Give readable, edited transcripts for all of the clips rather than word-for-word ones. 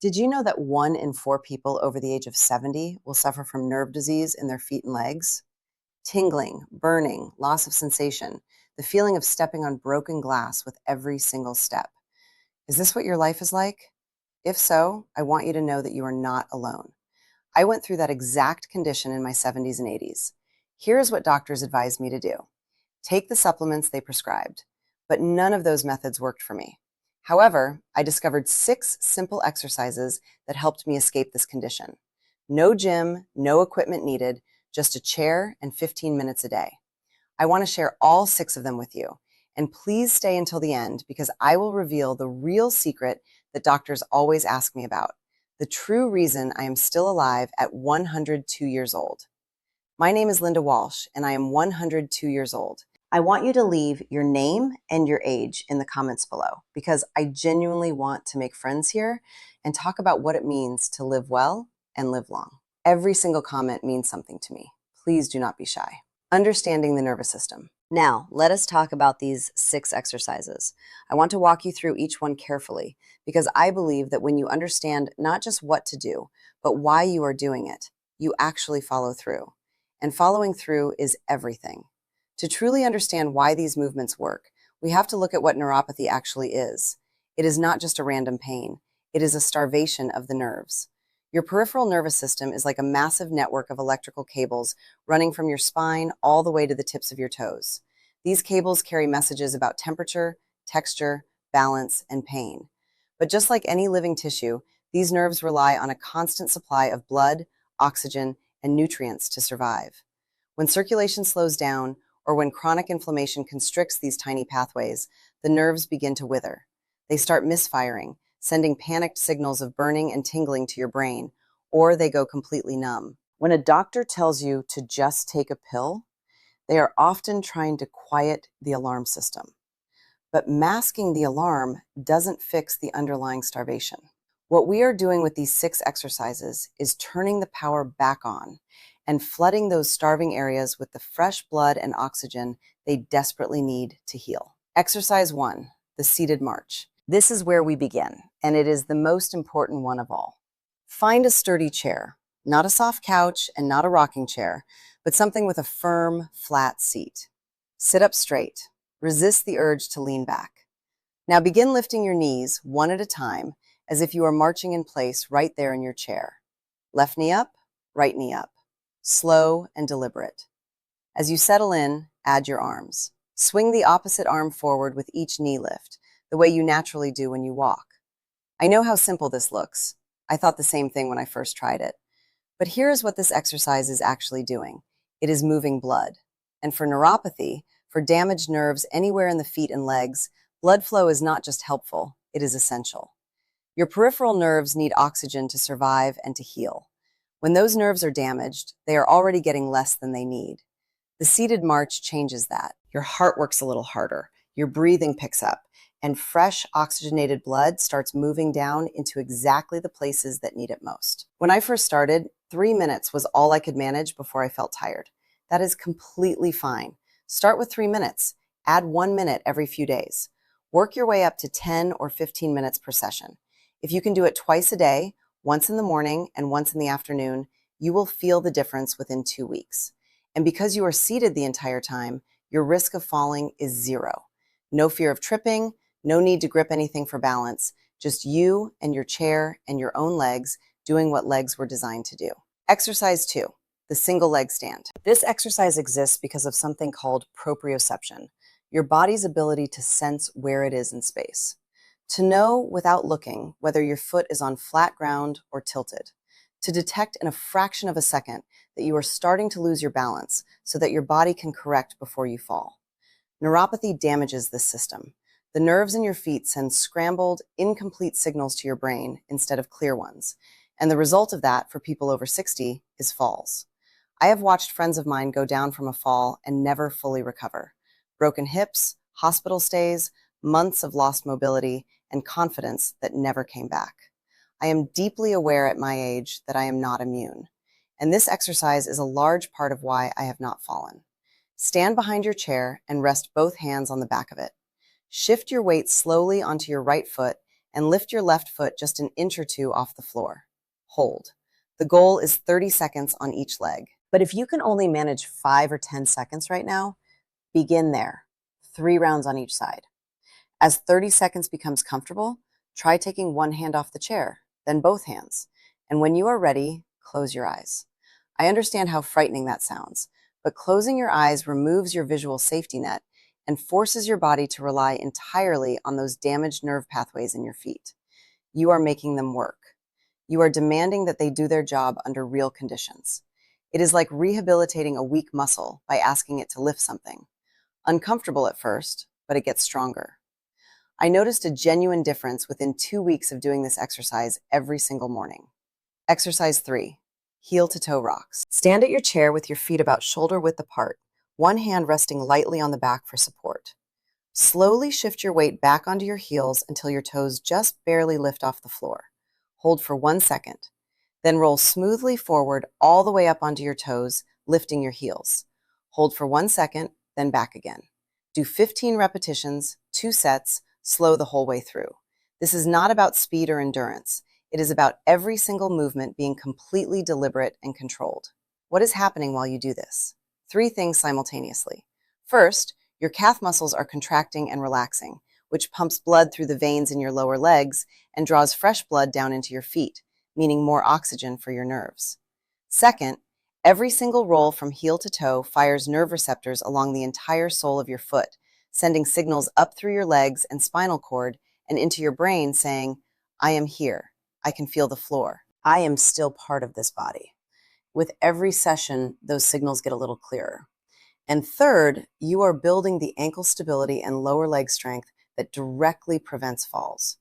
Did you know that 1 in 4 people over the age of 70 will suffer from nerve disease in their feet and legs? Tingling, burning, loss of sensation, the feeling of stepping on broken glass with every single step. Is this what your life is like? If so, I want you to know that you are not alone. I went through that exact condition in my 70s and 80s. Here's what doctors advised me to do. Take the supplements they prescribed, but none of those methods worked for me. However, I discovered 6 simple exercises that helped me escape this condition. No gym, no equipment needed, just a chair and 15 minutes a day. I want to share all 6 of them with you. And please stay until the end because I will reveal the real secret that doctors always ask me about, the true reason I am still alive at 102 years old. My name is Linda Walsh, and I am 102 years old. I want you to leave your name and your age in the comments below because I genuinely want to make friends here and talk about what it means to live well and live long. Every single comment means something to me. Please do not be shy. Understanding the nervous system. Now, let us talk about these 6 exercises. I want to walk you through each one carefully because I believe that when you understand not just what to do, but why you are doing it, you actually follow through. And following through is everything. To truly understand why these movements work, we have to look at what neuropathy actually is. It is not just a random pain. It is a starvation of the nerves. Your peripheral nervous system is like a massive network of electrical cables running from your spine all the way to the tips of your toes. These cables carry messages about temperature, texture, balance, and pain. But just like any living tissue, these nerves rely on a constant supply of blood, oxygen, and nutrients to survive. When circulation slows down, or when chronic inflammation constricts these tiny pathways, the nerves begin to wither. They start misfiring, sending panicked signals of burning and tingling to your brain, or they go completely numb. When a doctor tells you to just take a pill, they are often trying to quiet the alarm system. But masking the alarm doesn't fix the underlying starvation. What we are doing with these 6 exercises is turning the power back on and flooding those starving areas with the fresh blood and oxygen they desperately need to heal. Exercise 1, the seated march. This is where we begin, and it is the most important one of all. Find a sturdy chair, not a soft couch and not a rocking chair, but something with a firm, flat seat. Sit up straight. Resist the urge to lean back. Now begin lifting your knees one at a time as if you are marching in place right there in your chair. Left knee up, right knee up. Slow and deliberate. As you settle in, add your arms. Swing the opposite arm forward with each knee lift, the way you naturally do when you walk. I know how simple this looks. I thought the same thing when I first tried it. But here is what this exercise is actually doing. It is moving blood. And for neuropathy, for damaged nerves anywhere in the feet and legs, blood flow is not just helpful, it is essential. Your peripheral nerves need oxygen to survive and to heal. When those nerves are damaged, they are already getting less than they need. The seated march changes that. Your heart works a little harder, your breathing picks up, and fresh oxygenated blood starts moving down into exactly the places that need it most. When I first started, 3 minutes was all I could manage before I felt tired. That is completely fine. Start with 3 minutes. Add 1 minute every few days. Work your way up to 10 or 15 minutes per session. If you can do it twice a day, once in the morning and once in the afternoon, you will feel the difference within 2 weeks. And because you are seated the entire time, your risk of falling is 0. No fear of tripping, no need to grip anything for balance, just you and your chair and your own legs doing what legs were designed to do. Exercise 2, the single leg stand. This exercise exists because of something called proprioception, your body's ability to sense where it is in space. To know without looking whether your foot is on flat ground or tilted. To detect in a fraction of a second that you are starting to lose your balance so that your body can correct before you fall. Neuropathy damages this system. The nerves in your feet send scrambled, incomplete signals to your brain instead of clear ones. And the result of that for people over 60 is falls. I have watched friends of mine go down from a fall and never fully recover. Broken hips, hospital stays, months of lost mobility, and confidence that never came back. I am deeply aware at my age that I am not immune. And this exercise is a large part of why I have not fallen. Stand behind your chair and rest both hands on the back of it. Shift your weight slowly onto your right foot and lift your left foot just an inch or two off the floor. Hold. The goal is 30 seconds on each leg. But if you can only manage 5 or 10 seconds right now, begin there. 3 rounds on each side. As 30 seconds becomes comfortable, try taking one hand off the chair, then both hands. And when you are ready, close your eyes. I understand how frightening that sounds, but closing your eyes removes your visual safety net and forces your body to rely entirely on those damaged nerve pathways in your feet. You are making them work. You are demanding that they do their job under real conditions. It is like rehabilitating a weak muscle by asking it to lift something. Uncomfortable at first, but it gets stronger. I noticed a genuine difference within 2 weeks of doing this exercise every single morning. Exercise 3, heel to toe rocks. Stand at your chair with your feet about shoulder width apart, one hand resting lightly on the back for support. Slowly shift your weight back onto your heels until your toes just barely lift off the floor. Hold for 1 second. Then roll smoothly forward all the way up onto your toes, lifting your heels. Hold for 1 second, then back again. Do 15 repetitions, 2 sets, slow the whole way through. This is not about speed or endurance. It is about every single movement being completely deliberate and controlled. What is happening while you do this? 3 things simultaneously. First, your calf muscles are contracting and relaxing, which pumps blood through the veins in your lower legs and draws fresh blood down into your feet, meaning more oxygen for your nerves. Second, every single roll from heel to toe fires nerve receptors along the entire sole of your foot, sending signals up through your legs and spinal cord and into your brain saying, I am here. I can feel the floor. I am still part of this body. With every session, those signals get a little clearer. And third, you are building the ankle stability and lower leg strength that directly prevents falls.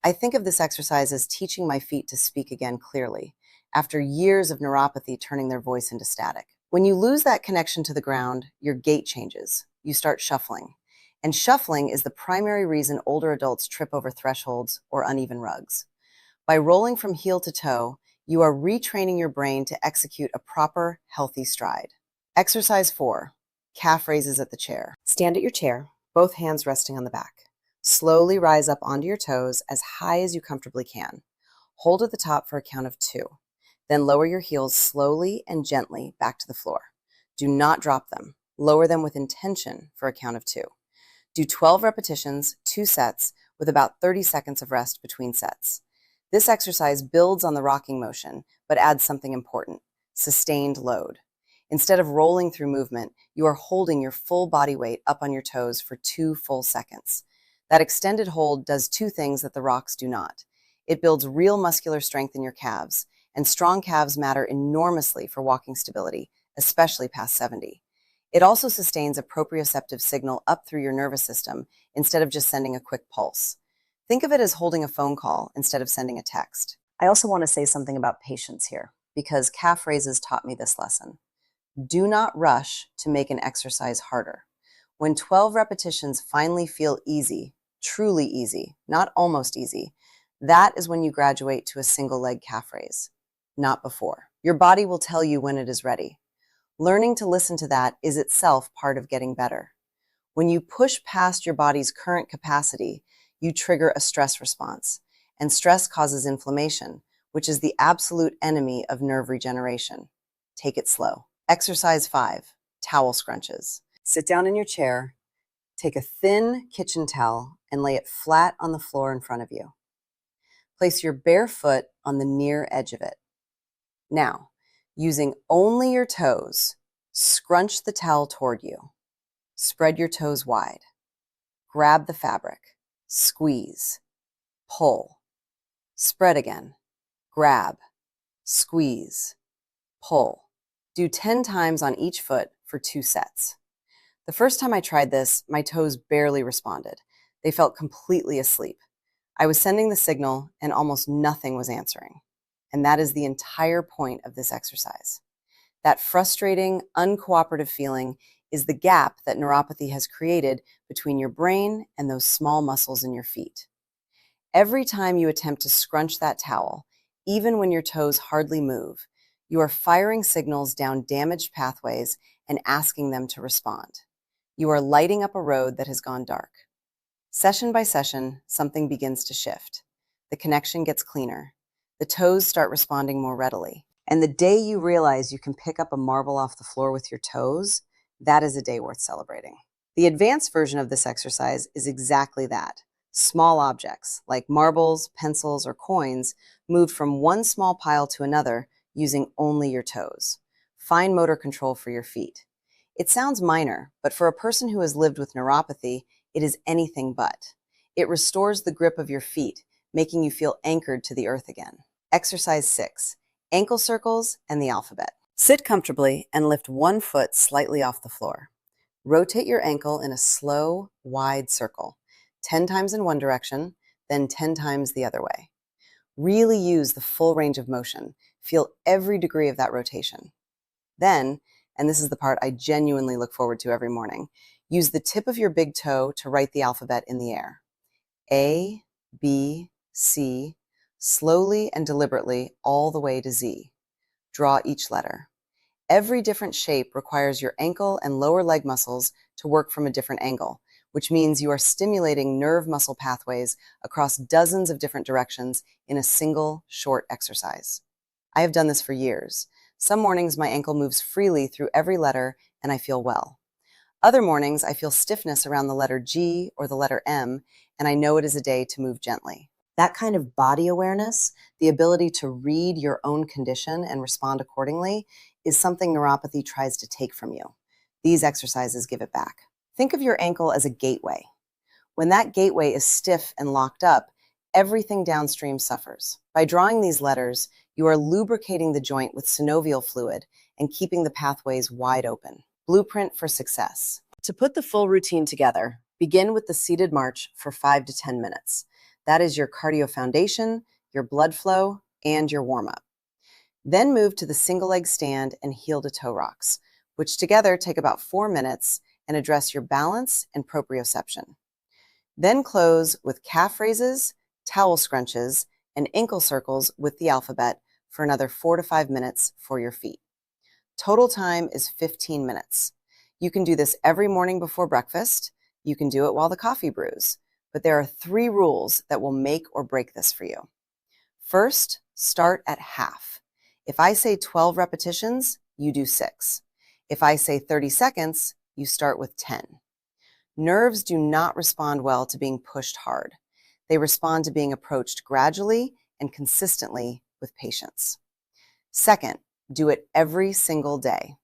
I think of this exercise as teaching my feet to speak again clearly, after years of neuropathy turning their voice into static. When you lose that connection to the ground, your gait changes. You start shuffling. And shuffling is the primary reason older adults trip over thresholds or uneven rugs. By rolling from heel to toe, you are retraining your brain to execute a proper, healthy stride. Exercise 4, calf raises at the chair. Stand at your chair, both hands resting on the back. Slowly rise up onto your toes as high as you comfortably can. Hold at the top for a count of 2. Then lower your heels slowly and gently back to the floor. Do not drop them. Lower them with intention for a count of 2. Do 12 repetitions, 2 sets, with about 30 seconds of rest between sets. This exercise builds on the rocking motion, but adds something important: sustained load. Instead of rolling through movement, you are holding your full body weight up on your toes for 2 full seconds. That extended hold does 2 things that the rocks do not. It builds real muscular strength in your calves, and strong calves matter enormously for walking stability, especially past 70. It also sustains a proprioceptive signal up through your nervous system instead of just sending a quick pulse. Think of it as holding a phone call instead of sending a text. I also want to say something about patience here, because calf raises taught me this lesson. Do not rush to make an exercise harder. When 12 repetitions finally feel easy, truly easy, not almost easy, that is when you graduate to a single leg calf raise, not before. Your body will tell you when it is ready. Learning to listen to that is itself part of getting better. When you push past your body's current capacity, you trigger a stress response, and stress causes inflammation, which is the absolute enemy of nerve regeneration. Take it slow. Exercise 5, towel scrunches. Sit down in your chair, take a thin kitchen towel, and lay it flat on the floor in front of you. Place your bare foot on the near edge of it. Now, using only your toes, scrunch the towel toward you. Spread your toes wide. Grab the fabric. Squeeze. Pull. Spread again. Grab. Squeeze. Pull. Do 10 times on each foot for 2 sets. The first time I tried this, my toes barely responded. They felt completely asleep. I was sending the signal and almost nothing was answering. And that is the entire point of this exercise. That frustrating, uncooperative feeling is the gap that neuropathy has created between your brain and those small muscles in your feet. Every time you attempt to scrunch that towel, even when your toes hardly move, you are firing signals down damaged pathways and asking them to respond. You are lighting up a road that has gone dark. Session by session, something begins to shift. the connection gets cleaner. The toes start responding more readily. And the day you realize you can pick up a marble off the floor with your toes, that is a day worth celebrating. The advanced version of this exercise is exactly that. Small objects, like marbles, pencils, or coins, moved from one small pile to another using only your toes. Fine motor control for your feet. It sounds minor, but for a person who has lived with neuropathy, it is anything but. It restores the grip of your feet, making you feel anchored to the earth again. Exercise 6, ankle circles and the alphabet. Sit comfortably and lift one foot slightly off the floor. Rotate your ankle in a slow, wide circle, 10 times in one direction, then 10 times the other way. Really use the full range of motion. Feel every degree of that rotation. Then, and this is the part I genuinely look forward to every morning, use the tip of your big toe to write the alphabet in the air. A, B, C, slowly and deliberately all the way to Z. Draw each letter. Every different shape requires your ankle and lower leg muscles to work from a different angle, which means you are stimulating nerve muscle pathways across dozens of different directions in a single short exercise. I have done this for years. Some mornings my ankle moves freely through every letter and I feel well. Other mornings I feel stiffness around the letter G or the letter M, and I know it is a day to move gently. That kind of body awareness, the ability to read your own condition and respond accordingly, is something neuropathy tries to take from you. These exercises give it back. Think of your ankle as a gateway. When that gateway is stiff and locked up, everything downstream suffers. By drawing these letters, you are lubricating the joint with synovial fluid and keeping the pathways wide open. Blueprint for success. To put the full routine together, begin with the seated march for 5 to 10 minutes. That is your cardio foundation, your blood flow, and your warm-up. Then move to the single leg stand and heel to toe rocks, which together take about 4 minutes and address your balance and proprioception. Then close with calf raises, towel scrunches, and ankle circles with the alphabet for another 4 to 5 minutes for your feet. Total time is 15 minutes. You can do this every morning before breakfast. You can do it while the coffee brews. But there are 3 rules that will make or break this for you. First, start at half. If I say 12 repetitions, you do 6. If I say 30 seconds, you start with 10. Nerves do not respond well to being pushed hard. They respond to being approached gradually and consistently with patience. Second, do it every single day.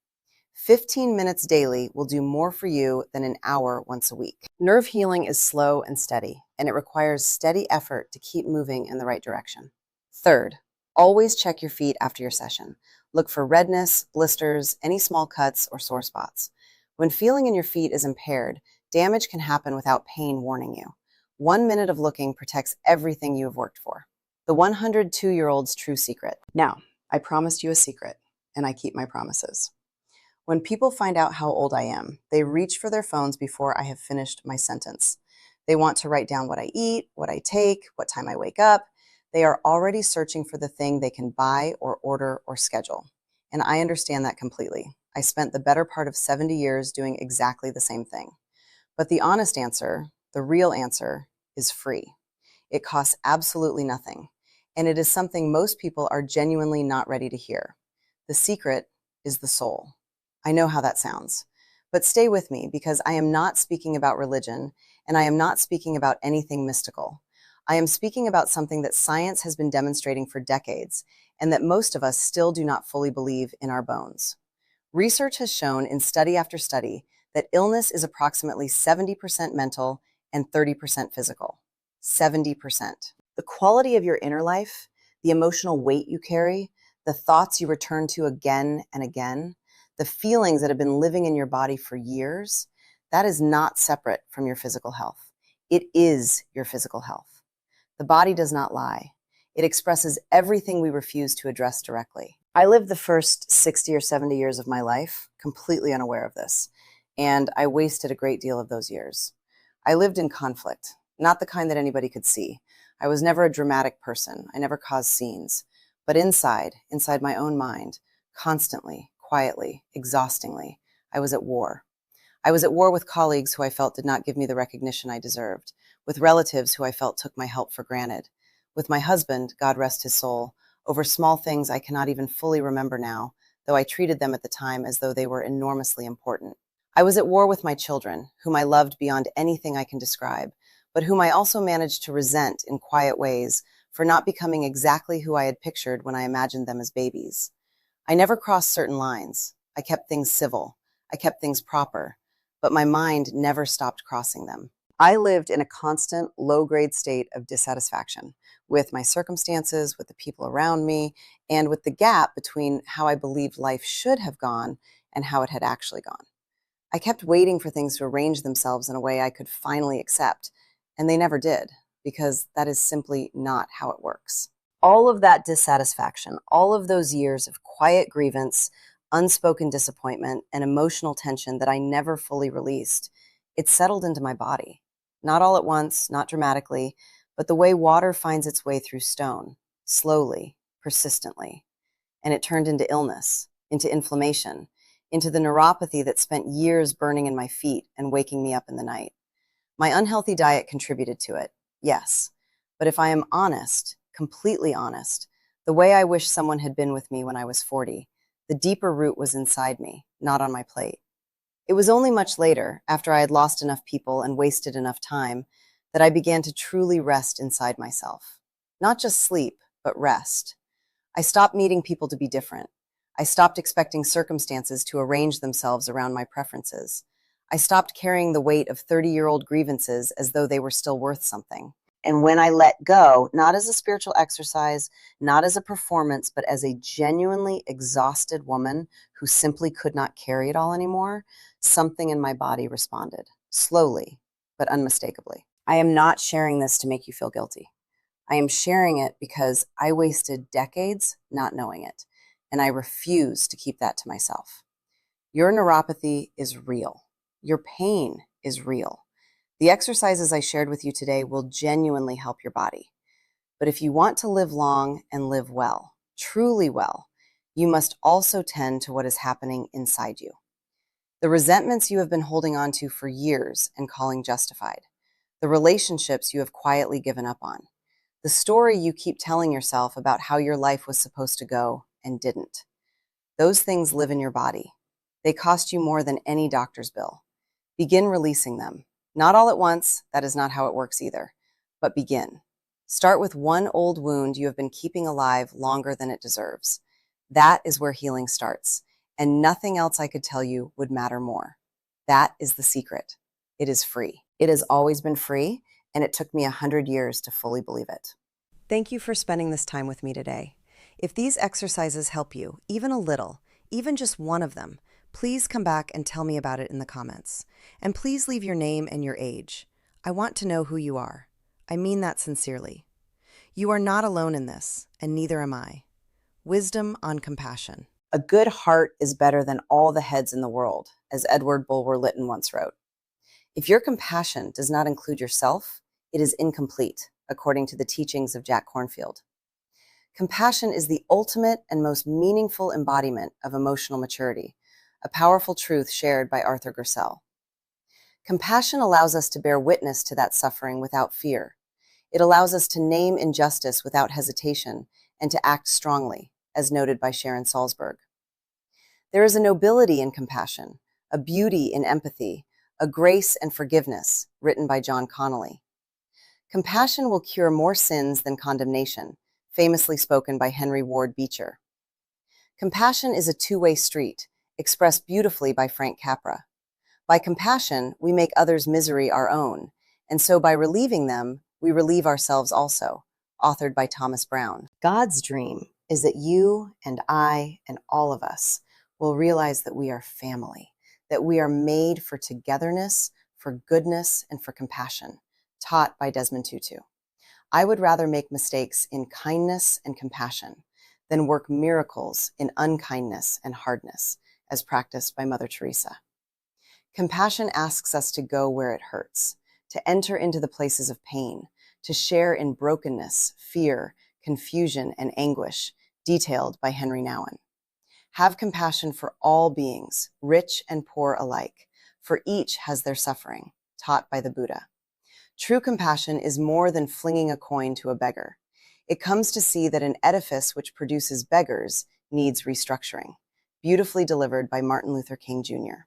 15 minutes daily will do more for you than an hour once a week. Nerve healing is slow and steady, and it requires steady effort to keep moving in the right direction. Third, always check your feet after your session. Look for redness, blisters, any small cuts, or sore spots. When feeling in your feet is impaired, damage can happen without pain warning you. 1 minute of looking protects everything you have worked for. The 102-year-old's true secret. Now, I promised you a secret, and I keep my promises. When people find out how old I am, they reach for their phones before I have finished my sentence. They want to write down what I eat, what I take, what time I wake up. They are already searching for the thing they can buy or order or schedule. And I understand that completely. I spent the better part of 70 years doing exactly the same thing. But the honest answer, the real answer, is free. It costs absolutely nothing. And it is something most people are genuinely not ready to hear. The secret is the soul. I know how that sounds, but stay with me because I am not speaking about religion and I am not speaking about anything mystical. I am speaking about something that science has been demonstrating for decades and that most of us still do not fully believe in our bones. Research has shown in study after study that illness is approximately 70% mental and 30% physical. 70%. The quality of your inner life, the emotional weight you carry, the thoughts you return to again and again, the feelings that have been living in your body for years, that is not separate from your physical health. It is your physical health. The body does not lie. It expresses everything we refuse to address directly. I lived the first 60 or 70 years of my life completely unaware of this, and I wasted a great deal of those years. I lived in conflict, not the kind that anybody could see. I was never a dramatic person. I never caused scenes. But inside my own mind, constantly, quietly, exhaustingly, I was at war. I was at war with colleagues who I felt did not give me the recognition I deserved, with relatives who I felt took my help for granted, with my husband, God rest his soul, over small things I cannot even fully remember now, though I treated them at the time as though they were enormously important. I was at war with my children, whom I loved beyond anything I can describe, but whom I also managed to resent in quiet ways for not becoming exactly who I had pictured when I imagined them as babies. I never crossed certain lines. I kept things civil. I kept things proper, but my mind never stopped crossing them. I lived in a constant, low-grade state of dissatisfaction with my circumstances, with the people around me, and with the gap between how I believed life should have gone and how it had actually gone. I kept waiting for things to arrange themselves in a way I could finally accept, and they never did, because that is simply not how it works. All of that dissatisfaction, all of those years of quiet grievance, unspoken disappointment, and emotional tension that I never fully released, it settled into my body. Not all at once, not dramatically, but the way water finds its way through stone, slowly, persistently. And it turned into illness, into inflammation, into the neuropathy that spent years burning in my feet and waking me up in the night. My unhealthy diet contributed to it, yes. But if I am honest, completely honest, the way I wish someone had been with me when I was 40, the deeper root was inside me, not on my plate. It was only much later, after I had lost enough people and wasted enough time, that I began to truly rest inside myself. Not just sleep, but rest. I stopped needing people to be different. I stopped expecting circumstances to arrange themselves around my preferences. I stopped carrying the weight of 30-year-old grievances as though they were still worth something. And when I let go, not as a spiritual exercise, not as a performance, but as a genuinely exhausted woman who simply could not carry it all anymore, something in my body responded, slowly, but unmistakably. I am not sharing this to make you feel guilty. I am sharing it because I wasted decades not knowing it, and I refuse to keep that to myself. Your neuropathy is real. Your pain is real. The exercises I shared with you today will genuinely help your body. But if you want to live long and live well, truly well, you must also tend to what is happening inside you. The resentments you have been holding on to for years and calling justified. The relationships you have quietly given up on. The story you keep telling yourself about how your life was supposed to go and didn't. Those things live in your body. They cost you more than any doctor's bill. Begin releasing them. Not all at once, that is not how it works either, but begin. Start with one old wound you have been keeping alive longer than it deserves. That is where healing starts, and nothing else I could tell you would matter more. That is the secret. It is free. It has always been free, and it took me 100 years to fully believe it. Thank you for spending this time with me today. If these exercises help you, even a little, even just one of them, please come back and tell me about it in the comments. And please leave your name and your age. I want to know who you are. I mean that sincerely. You are not alone in this, and neither am I. Wisdom on compassion. A good heart is better than all the heads in the world, as Edward Bulwer Lytton once wrote. If your compassion does not include yourself, it is incomplete, according to the teachings of Jack Kornfield. Compassion is the ultimate and most meaningful embodiment of emotional maturity, a powerful truth shared by Arthur Gersel. Compassion allows us to bear witness to that suffering without fear. It allows us to name injustice without hesitation and to act strongly, as noted by Sharon Salzberg. There is a nobility in compassion, a beauty in empathy, a grace and forgiveness, written by John Connolly. Compassion will cure more sins than condemnation, famously spoken by Henry Ward Beecher. Compassion is a two-way street, expressed beautifully by Frank Capra. By compassion, we make others' misery our own, and so by relieving them, we relieve ourselves also, authored by Thomas Brown. God's dream is that you and I and all of us will realize that we are family, that we are made for togetherness, for goodness, and for compassion, taught by Desmond Tutu. I would rather make mistakes in kindness and compassion than work miracles in unkindness and hardness, as practiced by Mother Teresa. Compassion asks us to go where it hurts, to enter into the places of pain, to share in brokenness, fear, confusion, and anguish, detailed by Henry Nouwen. Have compassion for all beings, rich and poor alike, for each has their suffering, taught by the Buddha. True compassion is more than flinging a coin to a beggar. It comes to see that an edifice which produces beggars needs restructuring. Beautifully delivered by Martin Luther King Jr.